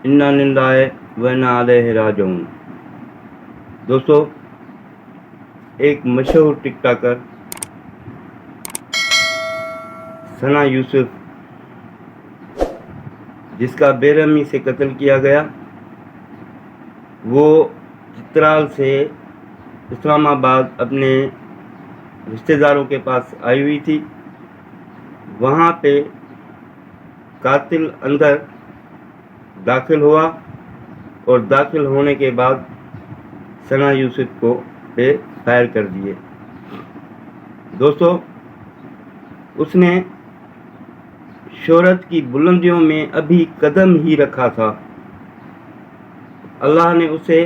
انا للہ و انا الیہ راجعون۔ دوستو، ایک مشہور ٹک ٹاکر ثنا یوسف، جس کا بے رحمی سے قتل کیا گیا، وہ چترال سے اسلام آباد اپنے رشتہ داروں کے پاس آئی ہوئی تھی۔ وہاں پہ قاتل اندر داخل ہوا اور داخل ہونے کے بعد ثنا یوسف کو پہ فائر کر دیے۔ دوستو، اس نے شہرت کی بلندیوں میں ابھی قدم ہی رکھا تھا، اللہ نے اسے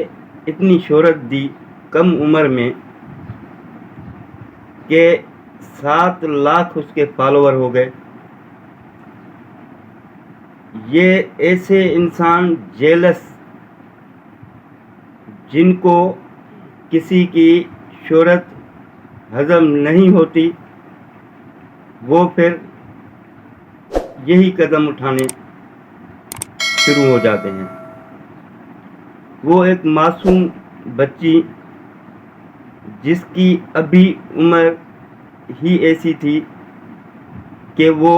اتنی شہرت دی کم عمر میں کہ 7 لاکھ اس کے فالوور ہو گئے۔ یہ ایسے انسان جیلس، جن کو کسی کی شہرت ہضم نہیں ہوتی، وہ پھر یہی قدم اٹھانے شروع ہو جاتے ہیں۔ وہ ایک معصوم بچی، جس کی ابھی عمر ہی ایسی تھی کہ وہ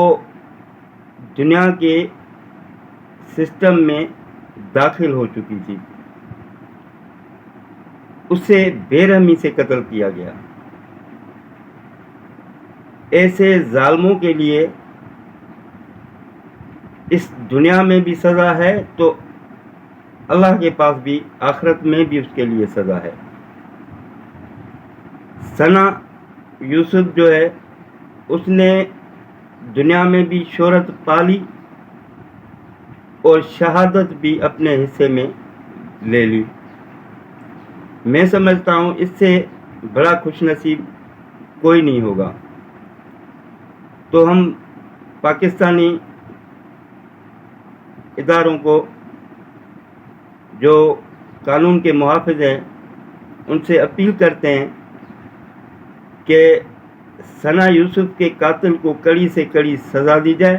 دنیا کے سسٹم میں داخل ہو چکی تھی، اسے بے رحمی سے قتل کیا گیا۔ ایسے ظالموں کے لیے اس دنیا میں بھی سزا ہے تو اللہ کے پاس بھی آخرت میں بھی اس کے لیے سزا ہے۔ ثنا یوسف جو ہے، اس نے دنیا میں بھی شہرت پالی اور شہادت بھی اپنے حصے میں لے لی۔ میں سمجھتا ہوں اس سے بڑا خوش نصیب کوئی نہیں ہوگا۔ تو ہم پاکستانی اداروں کو، جو قانون کے محافظ ہیں، ان سے اپیل کرتے ہیں کہ ثنا یوسف کے قاتل کو کڑی سے کڑی سزا دی جائے